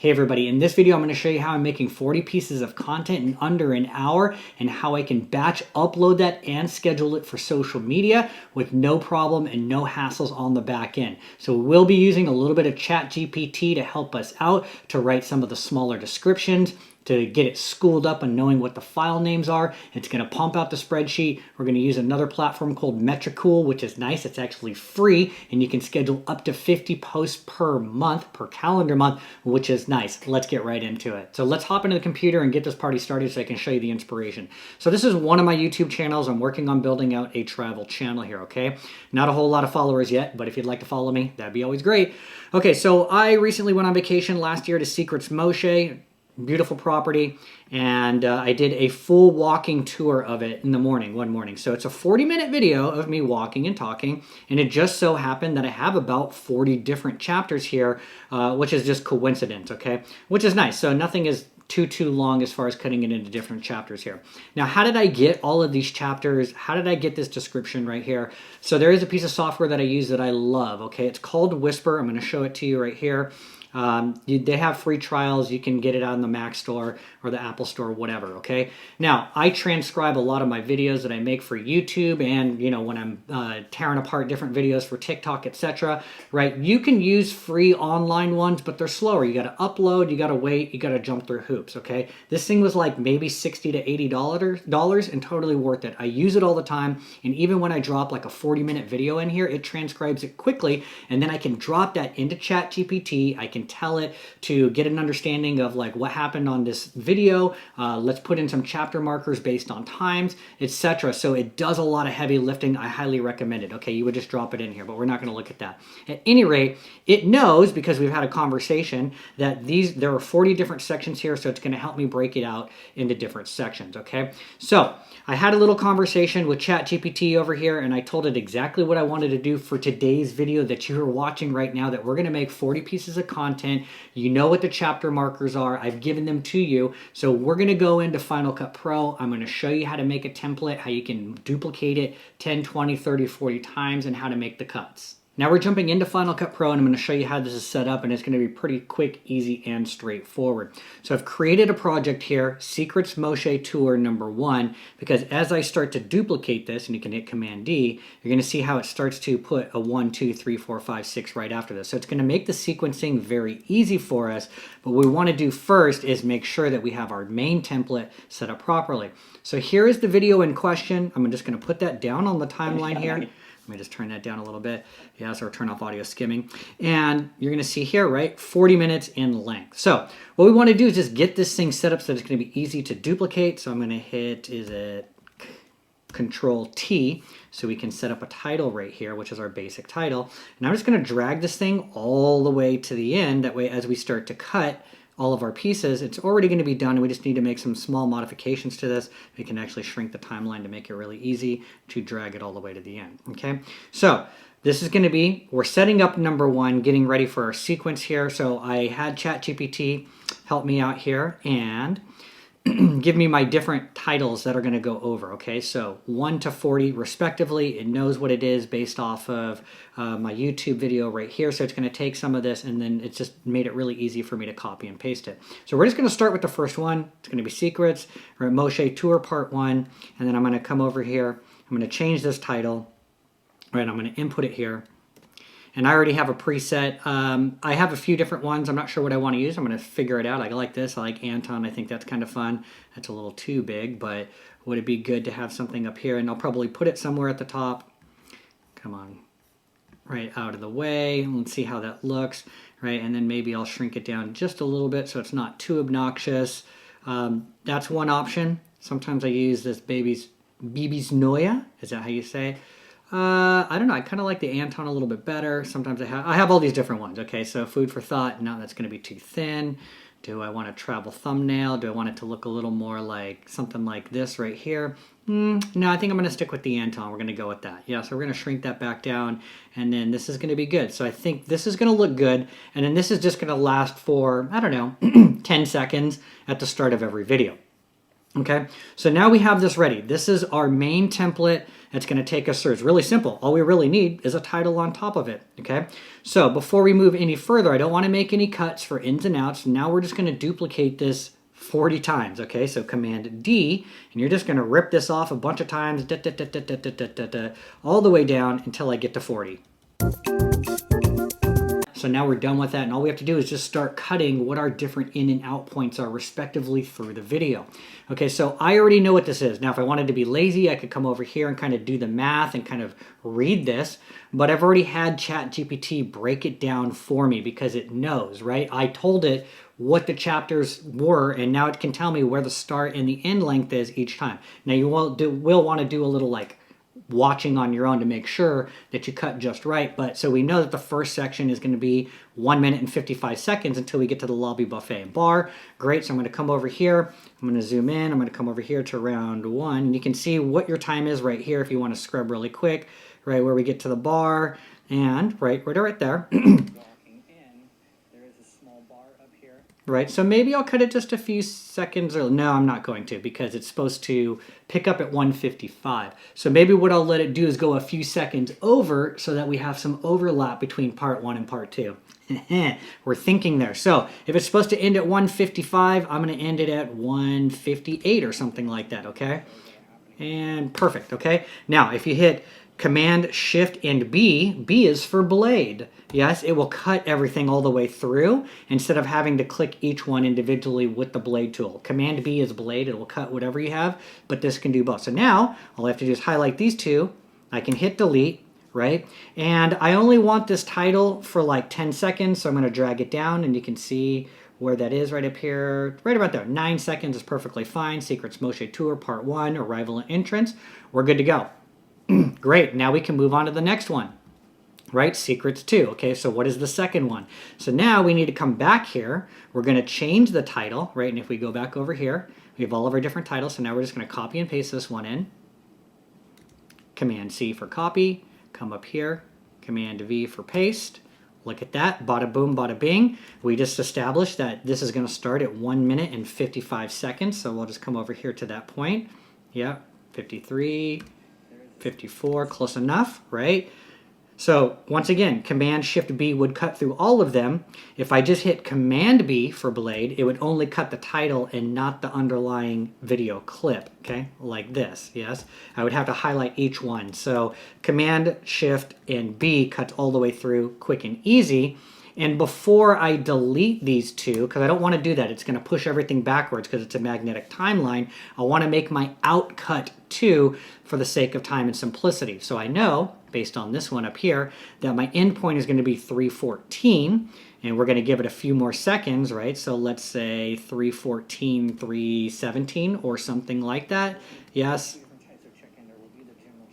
Hey everybody, in this video I'm going to show you how I'm making 40 pieces of content in under an hour and how I can batch upload that and schedule it for social media with no problem and no hassles on the back end. So we'll be using a little bit of ChatGPT to help us out to write some of the smaller descriptions, to get it schooled up and knowing what the file names are. It's going to pump out the spreadsheet. We're going to use another platform called Metricool, which is nice. It's actually free, and you can schedule up to 50 posts per month, per calendar month, which is nice. Let's get right into it. So let's hop into the computer and get this party started so I can show you the inspiration. So this is one of my YouTube channels. I'm working on building out a travel channel here, okay? Not a whole lot of followers yet, but if you'd like to follow me, that'd be always great. Okay, so I recently went on vacation last year to Secrets Moshe. Beautiful property, and I did a full walking tour of it in the morning, one morning. So it's a 40-minute video of me walking and talking, and it just so happened that I have about 40 different chapters here, which is just coincidence, okay? Which is nice. So nothing is too long as far as cutting it into different chapters here. Now, how did I get all of these chapters? How did I get this description right here? So there is a piece of software that I use that I love, okay? It's called Whisper. I'm going to show it to you right here. They have free trials. You can get it on the Mac store or the Apple store, whatever, okay? Now, I transcribe a lot of my videos that I make for YouTube and, you know, when I'm tearing apart different videos for TikTok, etc., right? You can use free online ones, but they're slower. You got to upload, you got to wait, you got to jump through hoops, okay? This thing was like maybe $60 to $80 and totally worth it. I use it all the time, and even when I drop like a 40-minute video in here, it transcribes it quickly, and then I can drop that into ChatGPT. I can tell it to get an understanding of like what happened on this video. Let's put in some chapter markers based on times, etc. So it does a lot of heavy lifting. I highly recommend it. Okay, you would just drop it in here, but we're not going to look at that. At any rate, it knows, because we've had a conversation, that there are 40 different sections here, so it's going to help me break it out into different sections, okay? So I had a little conversation with ChatGPT over here, and I told it exactly what I wanted to do for today's video that you are watching right now, that we're going to make 40 pieces of content. You know what the chapter markers are. I've given them to you. So we're going to go into Final Cut Pro. I'm going to show you how to make a template, how you can duplicate it 10, 20, 30, 40 times, and how to make the cuts. Now we're jumping into Final Cut Pro, and I'm going to show you how this is set up, and it's going to be pretty quick, easy, and straightforward. So I've created a project here, Secrets Moshe Tour number 1, because as I start to duplicate this, and you can hit Command D, you're going to see how it starts to put a 1, 2, 3, 4, 5, 6 right after this. So it's going to make the sequencing very easy for us, but what we want to do first is make sure that we have our main template set up properly. So here is the video in question. I'm just going to put that down on the timeline here. Let me just turn that down a little bit. Yeah, so turn off audio skimming. And you're going to see here, right, 40 minutes in length. So what we want to do is just get this thing set up so that it's going to be easy to duplicate. So I'm going to hit, Control T, so we can set up a title right here, which is our basic title. And I'm just going to drag this thing all the way to the end. That way, as we start to cut all of our pieces, it's already going to be done, and we just need to make some small modifications to this. We can actually shrink the timeline to make it really easy to drag it all the way to the end, okay? So this is going to be, we're setting up number 1, getting ready for our sequence here. So I had ChatGPT help me out here and give me my different titles that are going to go over, okay? So 1 to 40 respectively. It knows what it is based off of my YouTube video right here. So it's going to take some of this, and then it's just made it really easy for me to copy and paste it. So we're just going to start with the first one. It's going to be Secrets, or Moshe Tour Part 1. And then I'm going to come over here. I'm going to change this title. Right, I'm going to input it here. And I already have a preset. I have a few different ones. I'm not sure what I want to use. I'm going to figure it out. I like this. I like Anton. I think that's kind of fun. That's a little too big, but would it be good to have something up here? And I'll probably put it somewhere at the top. Come on. Right out of the way. Let's see how that looks. Right, and then maybe I'll shrink it down just a little bit so it's not too obnoxious. That's one option. Sometimes I use this Baby's Noya. Is that how you say it? I don't know. I kind of like the Anton a little bit better. Sometimes I have all these different ones. Okay, so food for thought. No, that's going to be too thin. Do I want a travel thumbnail? Do I want it to look a little more like something like this right here? No, I think I'm going to stick with the Anton. We're going to go with that. Yeah, so we're going to shrink that back down, and then this is going to be good. So I think this is going to look good, and then this is just going to last for, I don't know, 10 seconds at the start of every video. Okay, so now we have this ready. This is our main template that's going to take us through. It's really simple. All we really need is a title on top of it. Okay, so before we move any further, I don't want to make any cuts for ins and outs. Now we're just going to duplicate this 40 times. Okay, so Command D, and you're just going to rip this off a bunch of times, all the way down until I get to 40. So now we're done with that, and all we have to do is just start cutting what our different in and out points are respectively through the video. Okay, so I already know what this is. Now, if I wanted to be lazy, I could come over here and kind of do the math and kind of read this, but I've already had ChatGPT break it down for me because it knows, right? I told it what the chapters were, and now it can tell me where the start and the end length is each time. Now, you will want to do a little like watching on your own to make sure that you cut just right. But so we know that the first section is going to be 1 minute and 55 seconds until we get to the lobby, buffet, and bar. Great. So I'm going to come over here. I'm going to zoom in. I'm going to come over here to round 1. And you can see what your time is right here if you want to scrub really quick, right where we get to the bar. And right there. Right, so maybe I'll cut it just a few seconds. Or no, I'm not going to, because it's supposed to pick up at 1:55. So maybe what I'll let it do is go a few seconds over so that we have some overlap between part 1 and part 2. We're thinking there. So if it's supposed to end at 1:55, I'm going to end it at 1:58 or something like that, okay? And perfect, okay? Now, if you hit Command, Shift, and B, B is for blade. Yes, it will cut everything all the way through instead of having to click each one individually with the blade tool. Command B is blade. It will cut whatever you have, but this can do both. So now, all I have to do is highlight these two. I can hit delete, right? And I only want this title for like 10 seconds, so I'm going to drag it down, and you can see where that is right up here, right about there. 9 seconds is perfectly fine. Secrets Moshe Tour, Part 1, Arrival and Entrance. We're good to go. Great, now we can move on to the next one, right? Secrets 2. Okay, so what is the second one? So now we need to come back here. We're going to change the title, right? And if we go back over here, we have all of our different titles. So now we're just going to copy and paste this one in. Command C for copy. Come up here. Command V for paste. Look at that. Bada boom, bada bing. We just established that this is going to start at 1 minute and 55 seconds. So we'll just come over here to that point. Yep, 53. 54, close enough, right? So once again, Command Shift B would cut through all of them. If I just hit Command B for blade, it would only cut the title and not the underlying video clip, okay? Like this, yes? I would have to highlight each one. So Command Shift and B cuts all the way through, quick and easy. And before I delete these two, because I don't want to do that, it's going to push everything backwards because it's a magnetic timeline, I want to make my out cut 2 for the sake of time and simplicity. So I know, based on this one up here, that my endpoint is going to be 3:14, and we're going to give it a few more seconds, right? So let's say 3:14, 3:17, or something like that. Yes?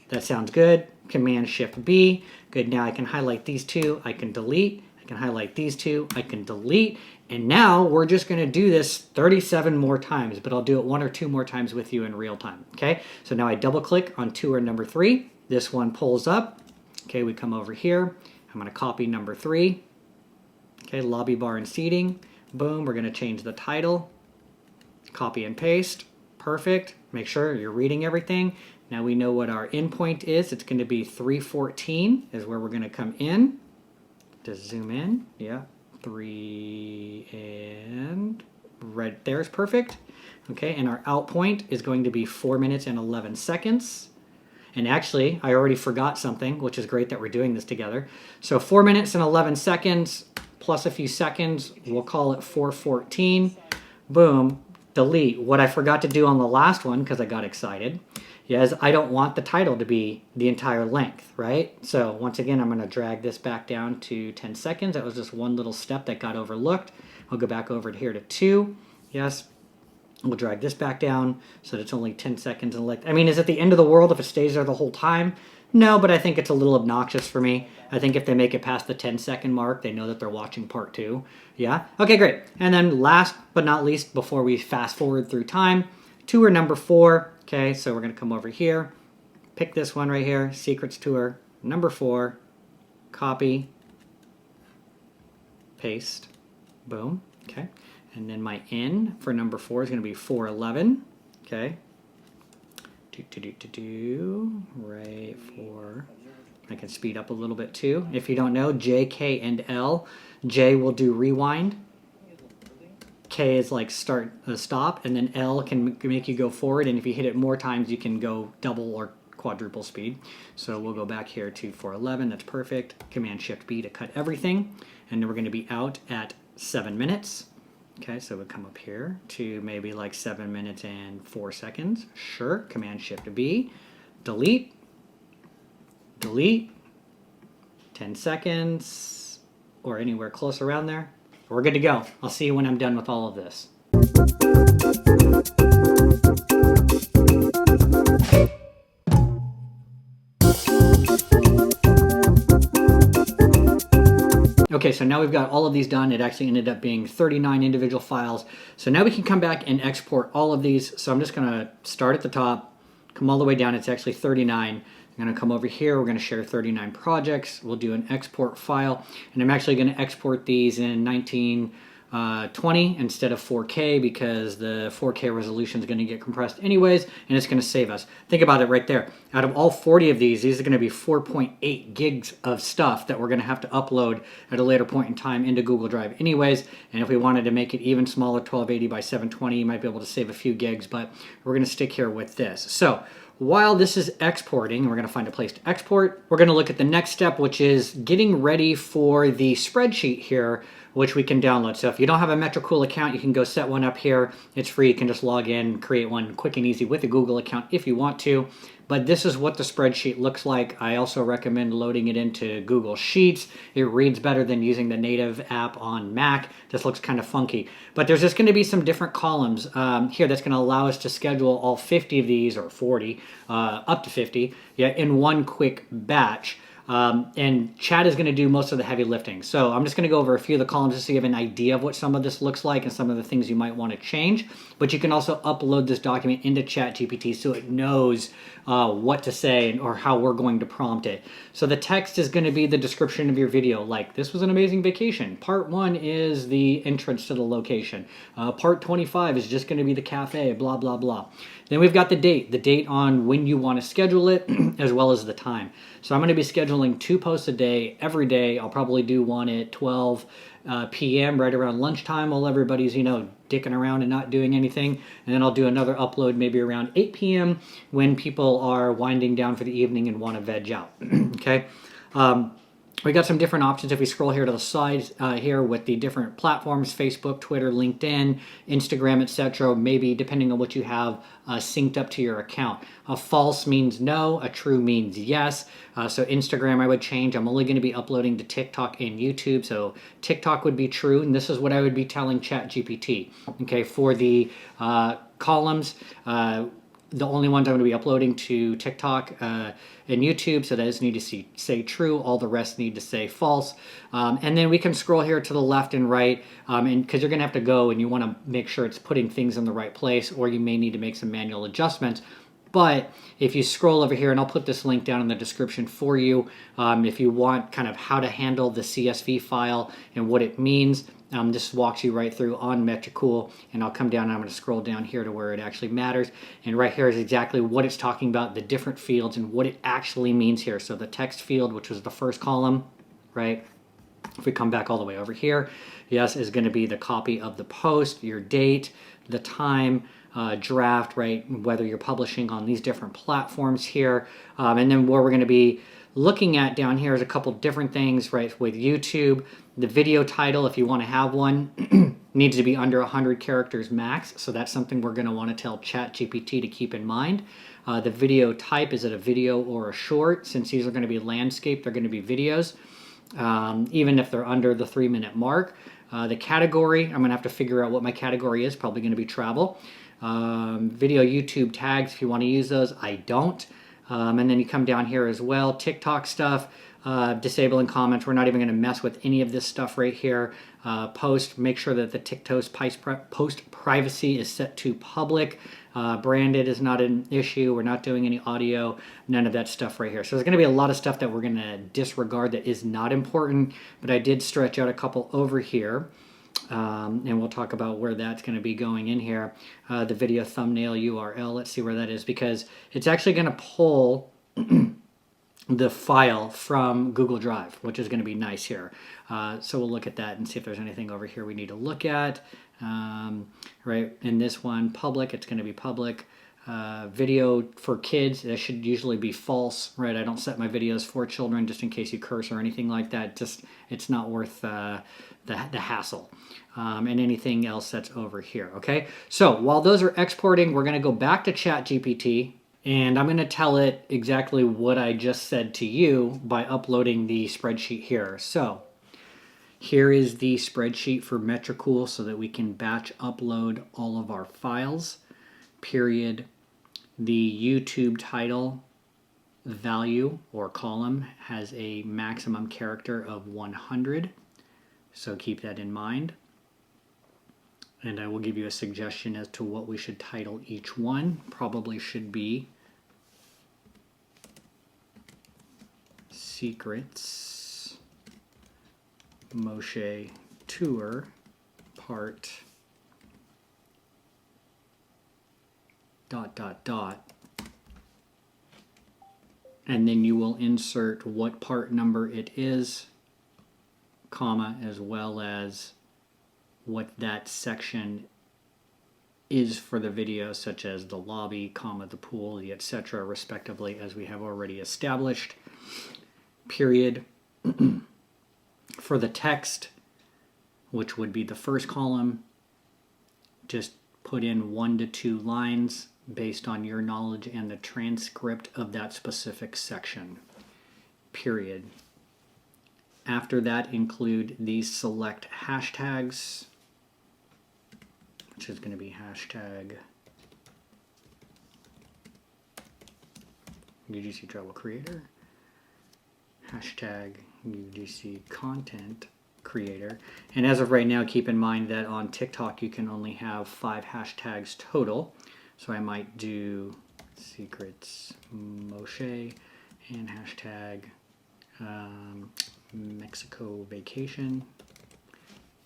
That sounds good. Command Shift B. Good, now I can highlight these two, I can delete. I can highlight these two, I can delete, and now we're just going to do this 37 more times, but I'll do it 1 or 2 more times with you in real time, okay? So now I double click on tour number 3, this one pulls up, okay, we come over here, I'm going to copy number 3, okay, lobby bar and seating, boom, we're going to change the title, copy and paste, perfect, make sure you're reading everything. Now we know what our endpoint is, it's going to be 3:14 is where we're going to come in. Just zoom in, yeah, 3, and right there is perfect. Okay, and our out point is going to be 4 minutes and 11 seconds. And actually, I already forgot something, which is great that we're doing this together. So 4 minutes and 11 seconds plus a few seconds, we'll call it 4:14. Boom, delete. What I forgot to do on the last one, because I got excited, is I don't want the title to be the entire length, right? So once again, I'm going to drag this back down to 10 seconds. That was just one little step that got overlooked. I'll go back over here to 2. Yes. We'll drag this back down so that it's only 10 seconds in length. I mean, is it the end of the world if it stays there the whole time? No, but I think it's a little obnoxious for me. I think if they make it past the 10-second mark, they know that they're watching part 2. Yeah? Okay, great. And then last but not least, before we fast forward through time, tour number 4. Okay, so we're going to come over here, pick this one right here, Secrets Tour, number 4, copy, paste, boom, okay. And then my N for number 4 is going to be 4:11, Okay. Right for, I can speed up a little bit too. If you don't know, J, K, and L. J will do rewind. K is like start, stop, and then L can make you go forward. And if you hit it more times, you can go double or quadruple speed. So we'll go back here to 411. That's perfect. Command Shift B to cut everything. And then we're going to be out at 7 minutes. Okay, so we'll come up here to maybe like 7 minutes and 4 seconds. Sure. Command Shift B. Delete. Delete. 10 seconds or anywhere close around there. We're good to go. I'll see you when I'm done with all of this. Okay, so now we've got all of these done. It actually ended up being 39 individual files. So now we can come back and export all of these. So I'm just going to start at the top, come all the way down. It's actually 39. I'm going to come over here. We're going to share 39 projects. We'll do an export file. And I'm actually going to export these in 1920 instead of 4K because the 4K resolution is going to get compressed anyways, and it's going to save us. Think about it right there. Out of all 40 of these are going to be 4.8 gigs of stuff that we're going to have to upload at a later point in time into Google Drive anyways. And if we wanted to make it even smaller, 1280 by 720, you might be able to save a few gigs, but we're going to stick here with this. So while this is exporting, we're going to find a place to export. We're going to look at the next step, which is getting ready for the spreadsheet here, which we can download. So if you don't have a Metricool account, you can go set one up here. It's free. You can just log in, create one quick and easy with a Google account if you want to. But this is what the spreadsheet looks like. I also recommend loading it into Google Sheets. It reads better than using the native app on Mac. This looks kind of funky. But there's just going to be some different columns here that's going to allow us to schedule all 50 of these, or 40, up to 50, in one quick batch. And Chad is going to do most of the heavy lifting. So I'm just going to go over a few of the columns just so you have an idea of what some of this looks like and some of the things you might want to change. But you can also upload this document into ChatGPT so it knows what to say or how we're going to prompt it. So the text is going to be the description of your video, like this was an amazing vacation. Part 1 is the entrance to the location. Part 25 is just going to be the cafe, blah, blah, blah. Then we've got the date on when you want to schedule it, as well as the time. So I'm going to be scheduling 2 posts a day, every day. I'll probably do one at 12 p.m. right around lunchtime while everybody's, dicking around and not doing anything. And then I'll do another upload maybe around 8 p.m. when people are winding down for the evening and want to veg out. Okay. We got some different options if we scroll here to the side here with the different platforms: Facebook, Twitter, LinkedIn, Instagram, etc. Maybe depending on what you have synced up to your account. A false means no, a true means yes. So Instagram I would change. I'm only going to be uploading to TikTok and YouTube. So TikTok would be true, and this is what I would be telling ChatGPT. Okay, for the columns, the only ones I'm going to be uploading to TikTok and YouTube, so those need to say true. All the rest need to say false. And then we can scroll here to the left and right, and because you're going to have to go and you want to make sure it's putting things in the right place, or you may need to make some manual adjustments. But if you scroll over here, and I'll put this link down in the description for you, if you want kind of how to handle the CSV file and what it means, this walks you right through on Metricool, and I'll come down and I'm going to scroll down here to where it actually matters. And right here is exactly what it's talking about, the different fields and what it actually means here. So the text field, which was the first column, right? If we come back all the way over here, yes, is going to be the copy of the post, your date, the time, draft, right? Whether you're publishing on these different platforms here. And then what we're going to be looking at down here is a couple different things, right? With YouTube, the video title, if you want to have one, needs to be under 100 characters max. So that's something we're going to want to tell ChatGPT to keep in mind. The video type, is it a video or a short? Since these are going to be landscape, they're going to be videos, even if they're under the 3-minute mark. The category, I'm going to have to figure out what my category is, probably going to be travel. Video YouTube tags, if you want to use those, I don't. And then you come down here as well, TikTok stuff, disabling comments. We're not even going to mess with any of this stuff right here. Post, make sure that the TikTok post privacy is set to public. Branded is not an issue. We're not doing any audio, none of that stuff right here. So there's going to be a lot of stuff that we're going to disregard that is not important, but I did stretch out a couple over here. And we'll talk about where that's going to be going in here. The video thumbnail URL, let's see where that is, because it's actually going to pull the file from Google Drive, which is going to be nice here. So we'll look at that and see if there's anything over here we need to look at. Right, in this one, public, it's going to be public. Video for kids, that should usually be false, right? I don't set my videos for children just in case you curse or anything like that. Just, it's not worth the hassle. And anything else that's over here, okay? So while those are exporting, we're going to go back to ChatGPT, and I'm going to tell it exactly what I just said to you by uploading the spreadsheet here. So here is the spreadsheet for Metricool so that we can batch upload all of our files, period. The YouTube title value or column has a maximum character of 100, so keep that in mind. And I will give you a suggestion as to what we should title each one. Probably should be Secrets Moshe Tour Part ... and then you will insert what part number it is, comma, as well as what that section is for the video, such as the lobby, comma, the pool, the etc., respectively, as we have already established, period. For the text, which would be the first column, just put in 1 to 2 lines based on your knowledge and the transcript of that specific section, period. After that, include these select hashtags, which is going to be hashtag UGC Travel Creator, hashtag UGC Content Creator. And as of right now, keep in mind that on TikTok you can only have 5 hashtags total. So I might do Secrets Moshe and hashtag Mexico Vacation.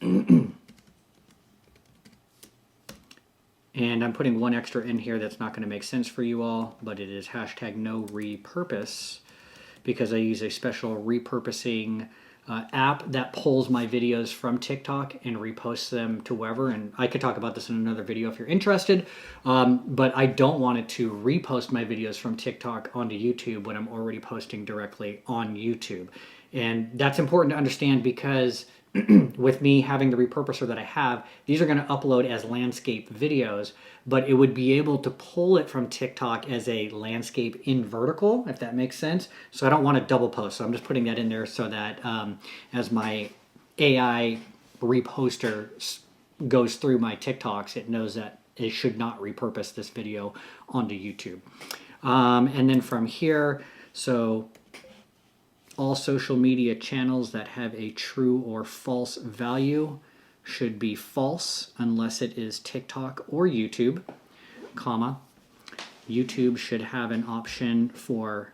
And I'm putting one extra in here that's not going to make sense for you all, but it is hashtag no repurpose, because I use a special repurposing app that pulls my videos from TikTok and reposts them to wherever. And I could talk about this in another video if you're interested, but I don't want it to repost my videos from TikTok onto YouTube when I'm already posting directly on YouTube. And that's important to understand, because with me having the repurposer that I have, these are going to upload as landscape videos, but it would be able to pull it from TikTok as a landscape in vertical, if that makes sense. So I don't want to double post. So I'm just putting that in there so that as my AI reposter goes through my TikToks, it knows that it should not repurpose this video onto YouTube. And then from here, so all social media channels that have a true or false value should be false unless it is TikTok or YouTube, comma. YouTube should have an option for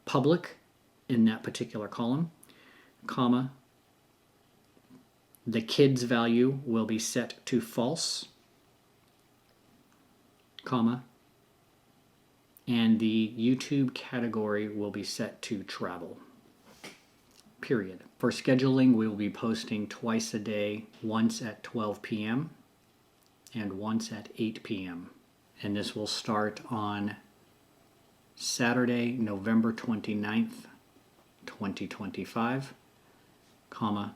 public in that particular column, comma. The kids value will be set to false, comma. And the YouTube category will be set to travel. Period. For scheduling, we will be posting twice a day, once at 12 p.m. and once at 8 p.m. And this will start on Saturday, November 29th, 2025, comma,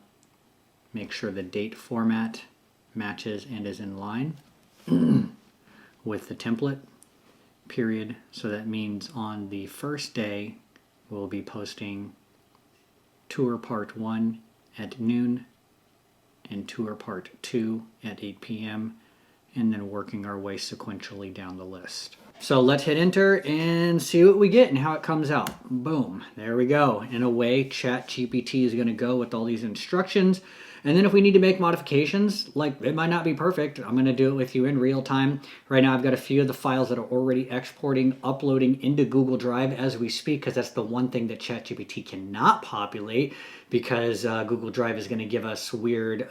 make sure the date format matches and is in line with the template, period. So that means on the first day, we'll be posting Tour Part 1 at noon and Tour Part 2 at 8 p.m. and then working our way sequentially down the list. So let's hit enter and see what we get and how it comes out. Boom, there we go. In a way, ChatGPT is going to go with all these instructions. And then if we need to make modifications, like it might not be perfect, I'm going to do it with you in real time. Right now I've got a few of the files that are already exporting, uploading into Google Drive as we speak, because that's the one thing that ChatGPT cannot populate, because Google Drive is going to give us weird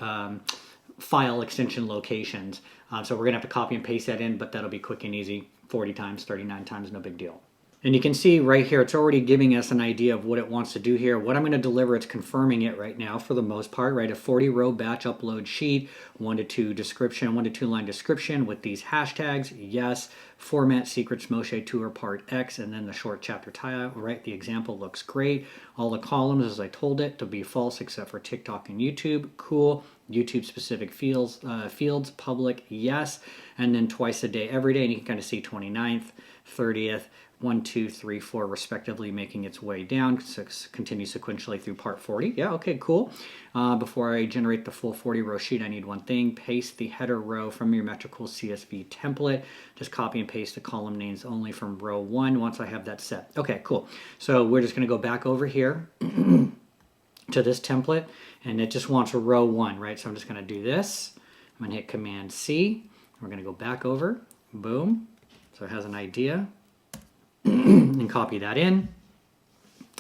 file extension locations. So we're gonna have to copy and paste that in, but that'll be quick and easy. 40 times, 39 times, no big deal. And you can see right here, it's already giving us an idea of what it wants to do here. What I'm going to deliver, it's confirming it right now for the most part, right? A 40-row batch upload sheet, 1 to 2 description, 1 to 2 line description with these hashtags, yes. Format Secrets Moshe Tour Part X, and then the short chapter title, right? The example looks great. All the columns, as I told it, to be false except for TikTok and YouTube, cool. YouTube specific fields, public, yes. And then twice a day, every day, and you can kind of see 29th, 30th, 1, 2, 3, 4, respectively, making its way down. So continue sequentially through part 40. Yeah, okay, cool. Before I generate the full 40-row sheet, I need one thing. Paste the header row from your Metricool CSV template. Just copy and paste the column names only from row 1 once I have that set. Okay, cool. So we're just going to go back over here to this template, and it just wants a row 1, right? So I'm just going to do this. I'm going to hit Command C. We're going to go back over. Boom. So it has an idea. And copy that in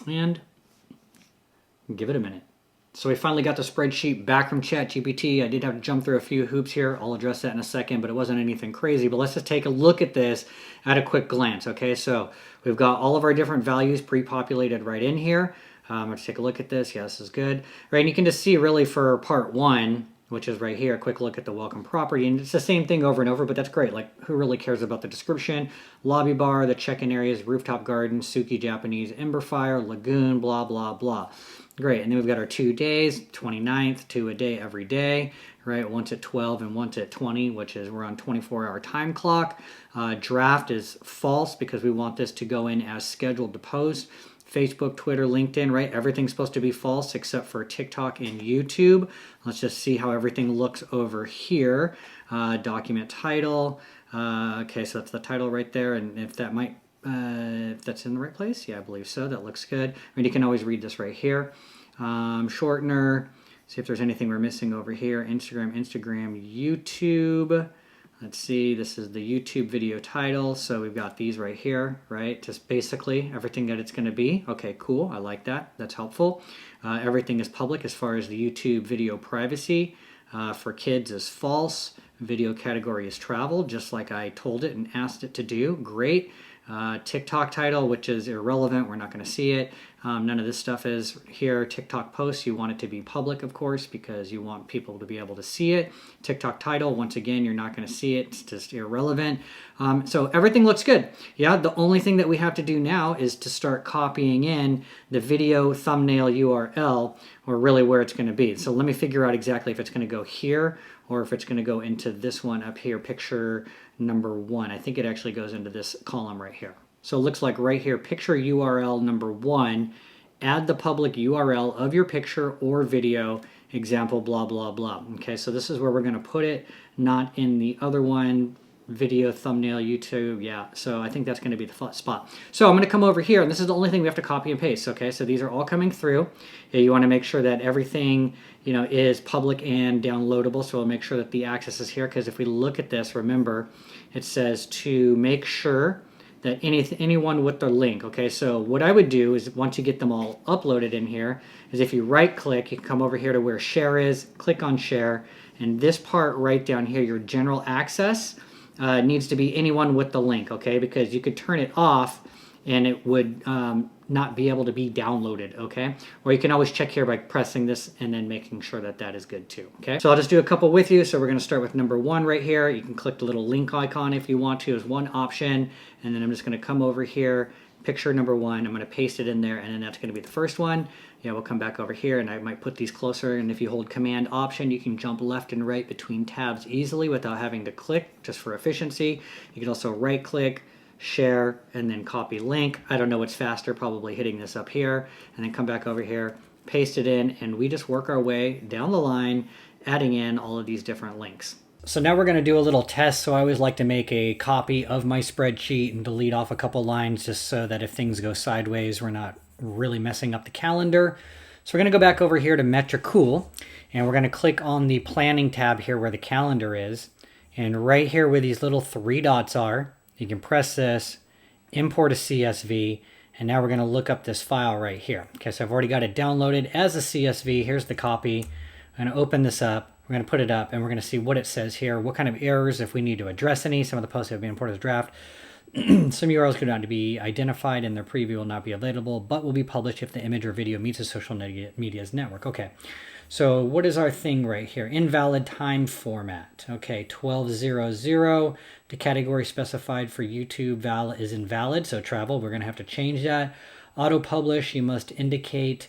and give it a minute. So we finally got the spreadsheet back from ChatGPT. I did have to jump through a few hoops here. I'll address that in a second, but it wasn't anything crazy. But let's just take a look at this at a quick glance. Okay, so we've got all of our different values pre-populated right in here. Let's take a look at this. Yeah, this is good. Right, and you can just see really for part 1, which is right here, a quick look at the welcome property. And it's the same thing over and over, but that's great. Like, who really cares about the description? Lobby bar, the check-in areas, rooftop garden, Suki Japanese, Ember Fire, Lagoon, blah, blah, blah. Great. And then we've got our 2 days, 29th, 2 a day every day, right? Once at 12 and once at 20, which is we're on 24-hour time clock. Draft is false because we want this to go in as scheduled to post. Facebook, Twitter, LinkedIn, right? Everything's supposed to be false except for TikTok and YouTube. Let's just see how everything looks over here. Document title. Okay, so that's the title right there. And if that might, if that's in the right place, yeah, I believe so. That looks good. I mean, you can always read this right here. Shortener. See if there's anything we're missing over here. Instagram, YouTube. Let's see, this is the YouTube video title. So we've got these right here, right? Just basically everything that it's going to be. Okay, cool. I like that. That's helpful. Everything is public as far as the YouTube video privacy. For kids is false. Video category is travel, just like I told it and asked it to do. Great. TikTok title, which is irrelevant. We're not going to see it. None of this stuff is here. TikTok posts, you want it to be public, of course, because you want people to be able to see it. TikTok title, once again, you're not going to see it. It's just irrelevant. So everything looks good. Yeah, the only thing that we have to do now is to start copying in the video thumbnail URL, or really where it's going to be. So let me figure out exactly if it's going to go here or if it's going to go into this one up here, picture number 1. I think it actually goes into this column right here. So it looks like right here, picture URL number 1, add the public URL of your picture or video, example, blah, blah, blah. Okay, so this is where we're going to put it, not in the other one, video, thumbnail, YouTube. Yeah, so I think that's going to be the spot. So I'm going to come over here, and this is the only thing we have to copy and paste. Okay, so these are all coming through. You want to make sure that everything, you know, is public and downloadable. So we'll make sure that the access is here, because if we look at this, remember, it says to make sure that anyone with the link. Okay, so what I would do is once you get them all uploaded in here, is if you right click, you can come over here to where share is, click on share, and this part right down here, your general access, needs to be anyone with the link, okay? Because you could turn it off and it would not be able to be downloaded, okay? Or you can always check here by pressing this and then making sure that that is good too, okay? So I'll just do a couple with you. So we're gonna start with number 1 right here. You can click the little link icon if you want to as one option. And then I'm just gonna come over here, picture number 1, I'm gonna paste it in there, and then that's gonna be the first one. Yeah, we'll come back over here and I might put these closer, and if you hold Command Option, you can jump left and right between tabs easily without having to click, just for efficiency. You can also right click, share, and then copy link. I don't know what's faster, probably hitting this up here, and then come back over here, paste it in, and we just work our way down the line, adding in all of these different links. So now we're going to do a little test. So I always like to make a copy of my spreadsheet and delete off a couple lines just so that if things go sideways, we're not really messing up the calendar. So we're going to go back over here to Metricool, and we're going to click on the planning tab here where the calendar is. And right here where these little 3 dots are, you can press this, import a CSV, and now we're going to look up this file right here. Okay, so I've already got it downloaded as a CSV. Here's the copy. I'm going to open this up, We're going to put it up and we're going to see what it says here, what kind of errors, if we need to address any. Some of the posts have been imported as draft. Some URLs could not be identified and their preview will not be available, but will be published if the image or video meets the social media's network. Okay, so what is our thing right here? Invalid time format. Okay, 1200. The category specified for YouTube is invalid, so travel. We're going to have to change that. Auto publish, you must indicate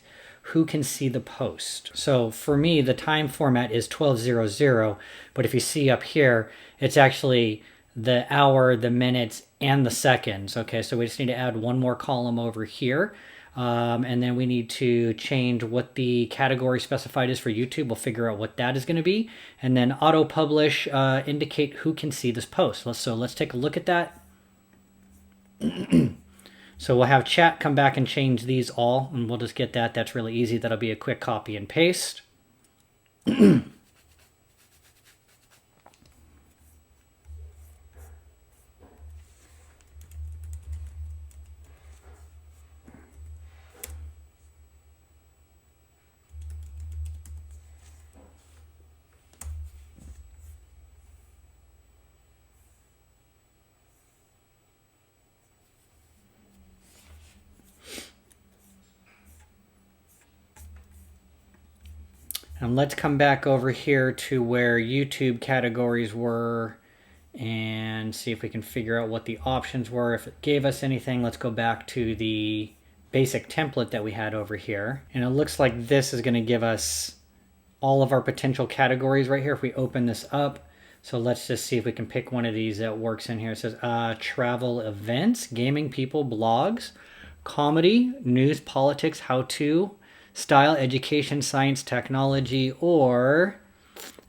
who can see the post. So for me, the time format is 1200, but if you see up here, it's actually the hour, the minutes, and the seconds. Okay, so we just need to add one more column over here. And then we need to change what the category specified is for YouTube. We'll figure out what that is going to be. And then auto publish, indicate who can see this post. Let's take a look at that. So we'll have chat come back and change these all, and we'll just get that. That's really easy. That'll be a quick copy and paste. And let's come back over here to where YouTube categories were and see if we can figure out what the options were. If it gave us anything, let's go back to the basic template that we had over here. And it looks like this is going to give us all of our potential categories right here if we open this up. So let's just see if we can pick one of these that works in here. It says travel, events, gaming, people, blogs, comedy, news, politics, how-to, style, education, science, technology, or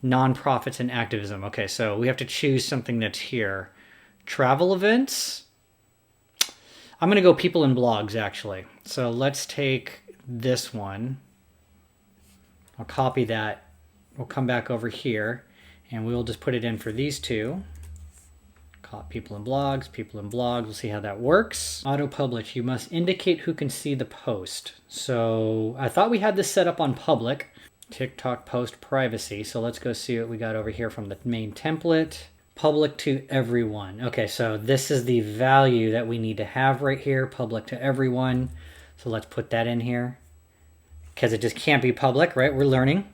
nonprofits and activism. Okay, so we have to choose something that's here. Travel events. I'm going to go people and blogs, actually. So let's take this one. I'll copy that. We'll come back over here, and we'll just put it in for these two. People and blogs, people and blogs. We'll see how that works. Auto publish. You must indicate who can see the post. So I thought we had this set up on public. TikTok post privacy. So let's go see what we got over here from the main template. Public to everyone. Okay, so this is the value that we need to have right here. Public to everyone. So let's put that in here because it just can't be public, right? We're learning.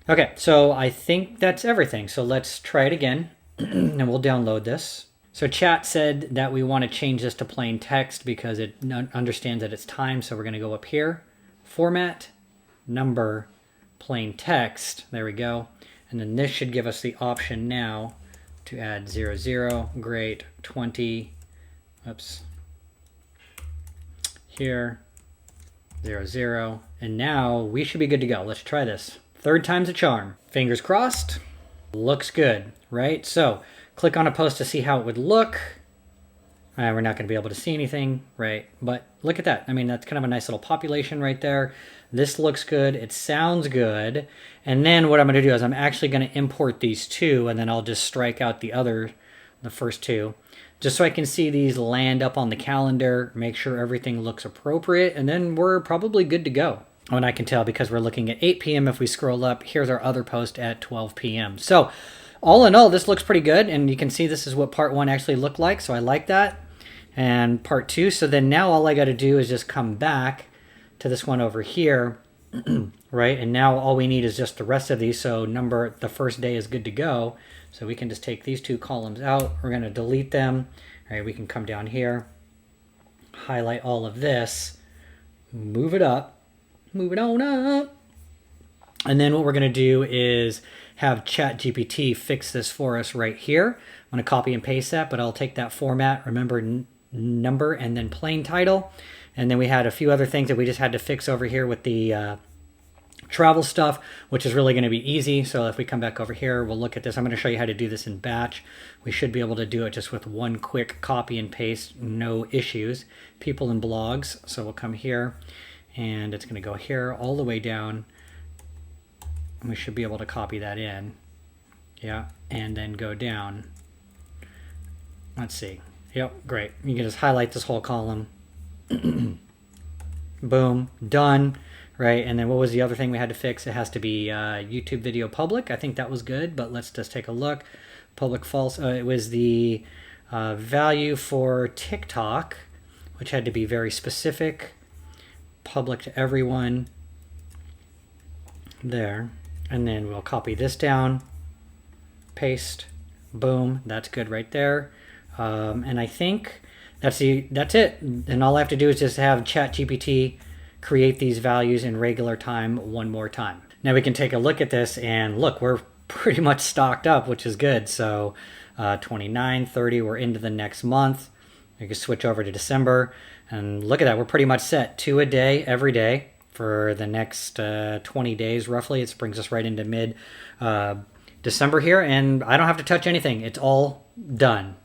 Okay, so I think that's everything. So let's try it again. And we'll download this. So chat said that we want to change this to plain text because it understands that it's time. So we're going to go up here, format, number, plain text. There we go. And then this should give us the option now to add 00, great, 20, oops, here, 00. And now we should be good to go. Let's try this. Third time's a charm. Fingers crossed. Looks good, right? So click on a post to see how it would look. We're not going to be able to see anything, right? But look at that. I mean, that's kind of a nice little population right there. This looks good. It sounds good. And then what I'm going to do is I'm actually going to import these two, and then I'll just strike out the first two, just so I can see these land up on the calendar, make sure everything looks appropriate, and then we're probably good to go. Oh, and I can tell because we're looking at 8 p.m. If we scroll up, here's our other post at 12 p.m. So all in all, this looks pretty good. And you can see this is what part 1 actually looked like. So I like that. And part 2. So then now all I got to do is just come back to this one over here. Right. And now all we need is just the rest of these. So the first day is good to go. So we can just take these two columns out. We're going to delete them. All right. We can come down here, highlight all of this, move it up. Move it on up. And then what we're going to do is have ChatGPT fix this for us right here. I'm going to copy and paste that, but I'll take that format, remember number, and then plain title. And then we had a few other things that we just had to fix over here with the travel stuff, which is really going to be easy. So if we come back over here, we'll look at this. I'm going to show you how to do this in batch. We should be able to do it just with one quick copy and paste, no issues. People and blogs. So we'll come here. And it's going to go here all the way down. And we should be able to copy that in. Yeah, and then go down. Let's see. Yep, great. You can just highlight this whole column. Boom, done. right? And then what was the other thing we had to fix? It has to be YouTube video public. I think that was good, but let's just take a look. Public false. It was the value for TikTok, which had to be very specific, public to everyone. There. And then we'll copy this down, paste, boom. That's good right there. And I think that's it. And all I have to do is just have ChatGPT create these values in regular time one more time. Now we can take a look at this, and look, we're pretty much stocked up, which is good. So 29, 30, we're into the next month. We can switch over to December, and look at that. We're pretty much set 2 a day every day for the next 20 days roughly. It brings us right into mid December here, and I don't have to touch anything. It's all done.